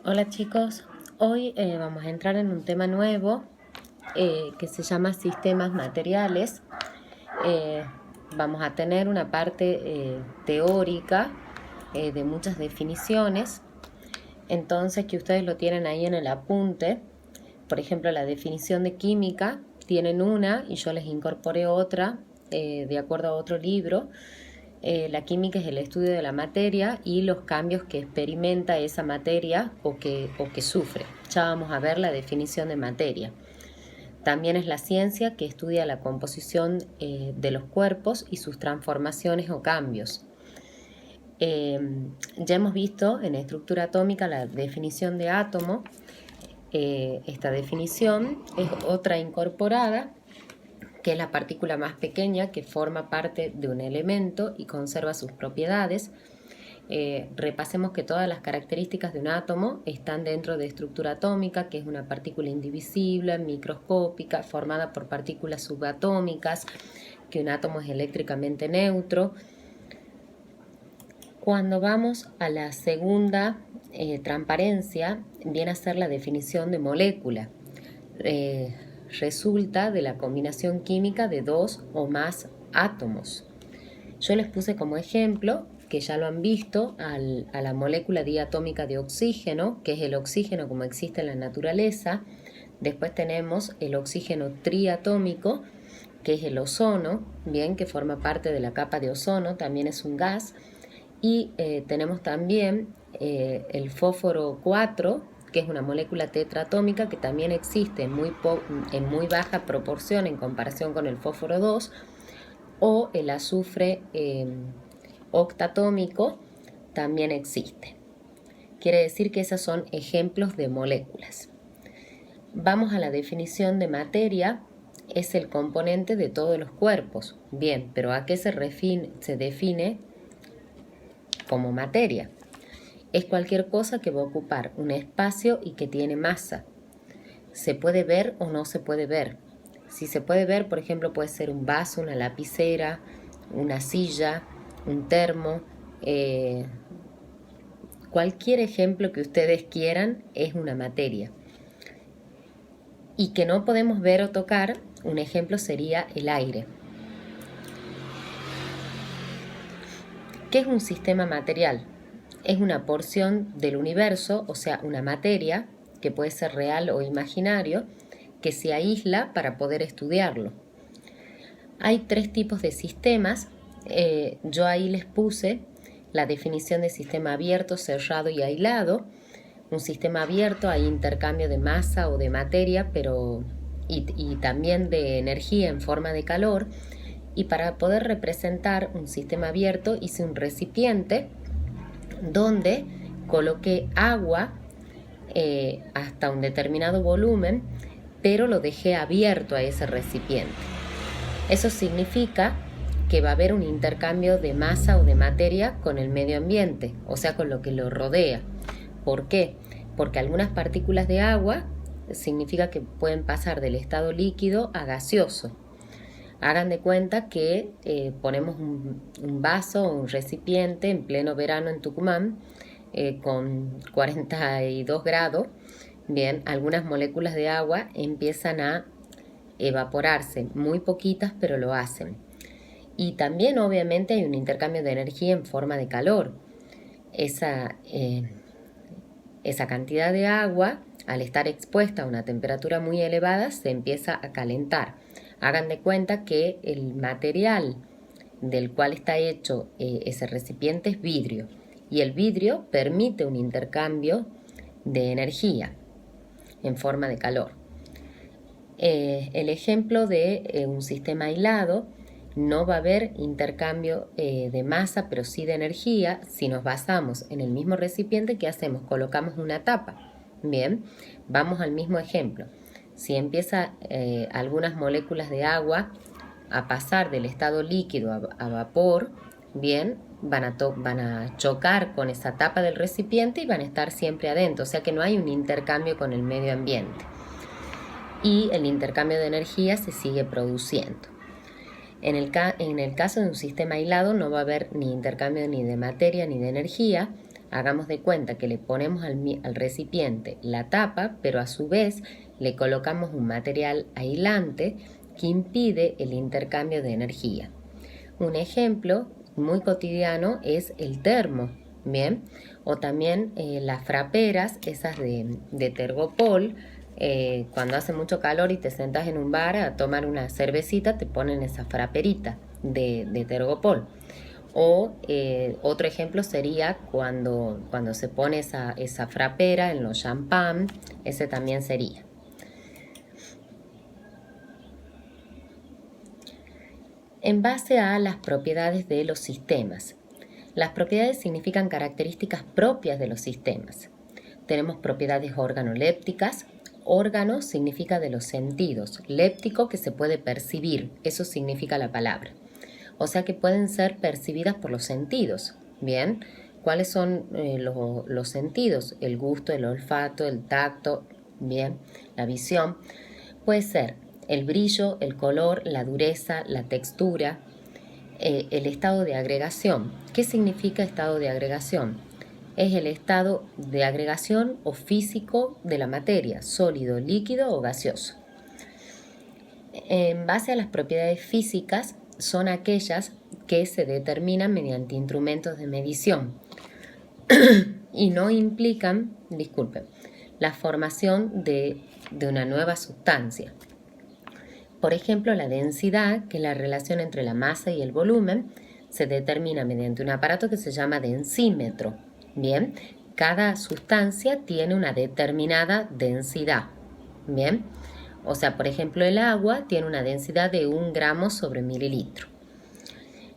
Hola chicos, hoy vamos a entrar en un tema nuevo que se llama sistemas materiales. Eh, Vamos a tener una parte teórica de muchas definiciones, entonces que ustedes lo tienen ahí en el apunte. Por ejemplo, la definición de química tienen una y yo les incorporé otra de acuerdo a otro libro. La química es el estudio de la materia y los cambios que experimenta esa materia o que sufre. Ya vamos a ver la definición de materia. También es la ciencia que estudia la composición de los cuerpos y sus transformaciones o cambios. Ya hemos visto en estructura atómica la definición de átomo. Esta definición es otra incorporada, que es la partícula más pequeña que forma parte de un elemento y conserva sus propiedades. Repasemos que todas las características de un átomo están dentro de estructura atómica, que es una partícula indivisible, microscópica, formada por partículas subatómicas, que un átomo es eléctricamente neutro. Cuando vamos a la segunda transparencia, viene a ser la definición de molécula. Resulta de la combinación química de dos o más átomos. Yo les puse como ejemplo, que ya lo han visto, a la molécula diatómica de oxígeno, que es el oxígeno como existe en la naturaleza. Después tenemos el oxígeno triatómico, que es el ozono, bien, que forma parte de la capa de ozono, también es un gas. Y tenemos también el fósforo 4, que es una molécula tetraatómica que también existe en muy baja proporción en comparación con el fósforo 2, o el azufre octatómico también existe. Quiere decir que esos son ejemplos de moléculas. Vamos a la definición de materia. Es el componente de todos los cuerpos. Bien, pero ¿a qué se define como materia? Es cualquier cosa que va a ocupar un espacio y que tiene masa. Se puede ver o no se puede ver. Si se puede ver, por ejemplo, puede ser un vaso, una lapicera, una silla, un termo. Cualquier ejemplo que ustedes quieran es una materia. Y que no podemos ver o tocar, un ejemplo sería el aire. ¿Qué es un sistema material? Es una porción del universo, o sea, una materia, que puede ser real o imaginario, que se aísla para poder estudiarlo. Hay tres tipos de sistemas. Yo ahí les puse la definición de sistema abierto, cerrado y aislado. Un sistema abierto hay intercambio de masa o de materia, y también de energía en forma de calor. Y para poder representar un sistema abierto hice un recipiente donde coloqué agua hasta un determinado volumen, pero lo dejé abierto a ese recipiente. Eso significa que va a haber un intercambio de masa o de materia con el medio ambiente, o sea, con lo que lo rodea. ¿Por qué? Porque algunas partículas de agua significa que pueden pasar del estado líquido a gaseoso. Hagan de cuenta que ponemos un vaso o un recipiente en pleno verano en Tucumán con 42 grados. Bien, algunas moléculas de agua empiezan a evaporarse, muy poquitas, pero lo hacen. Y también obviamente hay un intercambio de energía en forma de calor. Esa cantidad de agua, al estar expuesta a una temperatura muy elevada, se empieza a calentar. Hagan de cuenta que el material del cual está hecho ese recipiente es vidrio, y el vidrio permite un intercambio de energía en forma de calor. El ejemplo de un sistema aislado, no va a haber intercambio de masa, pero sí de energía. Si nos basamos en el mismo recipiente, ¿qué hacemos? Colocamos una tapa. Bien, vamos al mismo ejemplo. Si empieza algunas moléculas de agua a pasar del estado líquido a vapor, bien, van a chocar con esa tapa del recipiente y van a estar siempre adentro, o sea que no hay un intercambio con el medio ambiente. Y el intercambio de energía se sigue produciendo. En el caso de un sistema aislado no va a haber ni intercambio ni de materia ni de energía. Hagamos de cuenta que le ponemos al recipiente la tapa, pero a su vez le colocamos un material aislante que impide el intercambio de energía. Un ejemplo muy cotidiano es el termo, ¿bien? O también las fraperas, esas de Tergopol. Cuando hace mucho calor y te sentas en un bar a tomar una cervecita, te ponen esa fraperita de Tergopol. O otro ejemplo sería cuando se pone esa frapera en los champán, ese también sería. En base a las propiedades de los sistemas. Las propiedades significan características propias de los sistemas. Tenemos propiedades organolépticas. Órgano significa de los sentidos, léptico que se puede percibir, eso significa la palabra. O sea que pueden ser percibidas por los sentidos. Bien, ¿cuáles son los sentidos? El gusto, el olfato, el tacto, bien, la visión. Puede ser el brillo, el color, la dureza, la textura, el estado de agregación. ¿Qué significa estado de agregación? Es el estado de agregación o físico de la materia, sólido, líquido o gaseoso. En base a las propiedades físicas, son aquellas que se determinan mediante instrumentos de medición y no implican, la formación de una nueva sustancia. Por ejemplo, la densidad, que es la relación entre la masa y el volumen, se determina mediante un aparato que se llama densímetro. Bien, cada sustancia tiene una determinada densidad. Bien, o sea, por ejemplo, el agua tiene una densidad de 1 gramo sobre mililitro.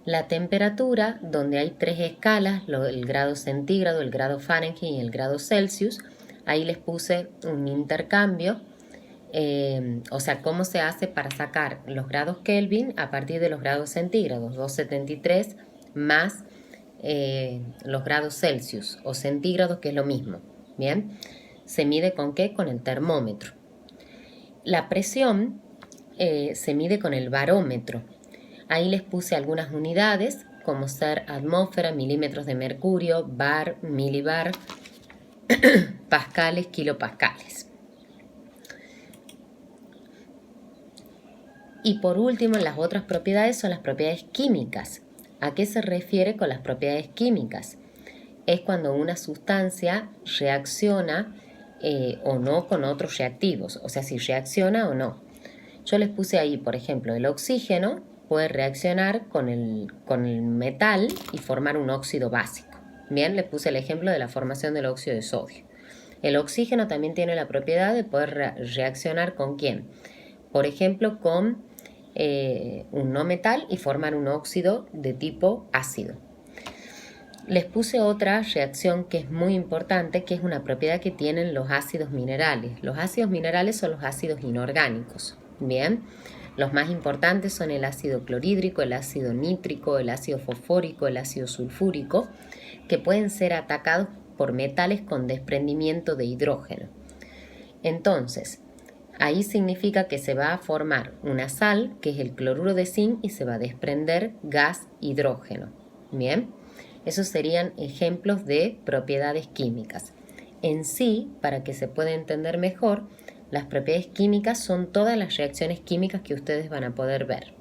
La temperatura, donde hay 3 escalas, el grado centígrado, el grado Fahrenheit y el grado Celsius, ahí les puse un intercambio, o sea, cómo se hace para sacar los grados Kelvin a partir de los grados centígrados, 273 más los grados Celsius o centígrados, que es lo mismo. Bien, se mide ¿con qué? Con el termómetro. La presión se mide con el barómetro. Ahí les puse algunas unidades, como ser atmósfera, milímetros de mercurio, bar, milibar, pascales, kilopascales. Y por último, las otras propiedades son las propiedades químicas. ¿A qué se refiere con las propiedades químicas? Es cuando una sustancia reacciona o no con otros reactivos, o sea, si reacciona o no. Yo les puse ahí, por ejemplo, el oxígeno puede reaccionar con el metal y formar un óxido básico. Bien, les puse el ejemplo de la formación del óxido de sodio. El oxígeno también tiene la propiedad de poder reaccionar ¿con quién? Por ejemplo, con un no metal y formar un óxido de tipo ácido. Les puse otra reacción que es muy importante, que es una propiedad que tienen los ácidos minerales. Los ácidos minerales son los ácidos inorgánicos. Bien, los más importantes son el ácido clorhídrico, el ácido nítrico, el ácido fosfórico, el ácido sulfúrico, que pueden ser atacados por metales con desprendimiento de hidrógeno. Entonces, ahí significa que se va a formar una sal, que es el cloruro de zinc, y se va a desprender gas hidrógeno. Bien, esos serían ejemplos de propiedades químicas. En sí, para que se pueda entender mejor, las propiedades químicas son todas las reacciones químicas que ustedes van a poder ver.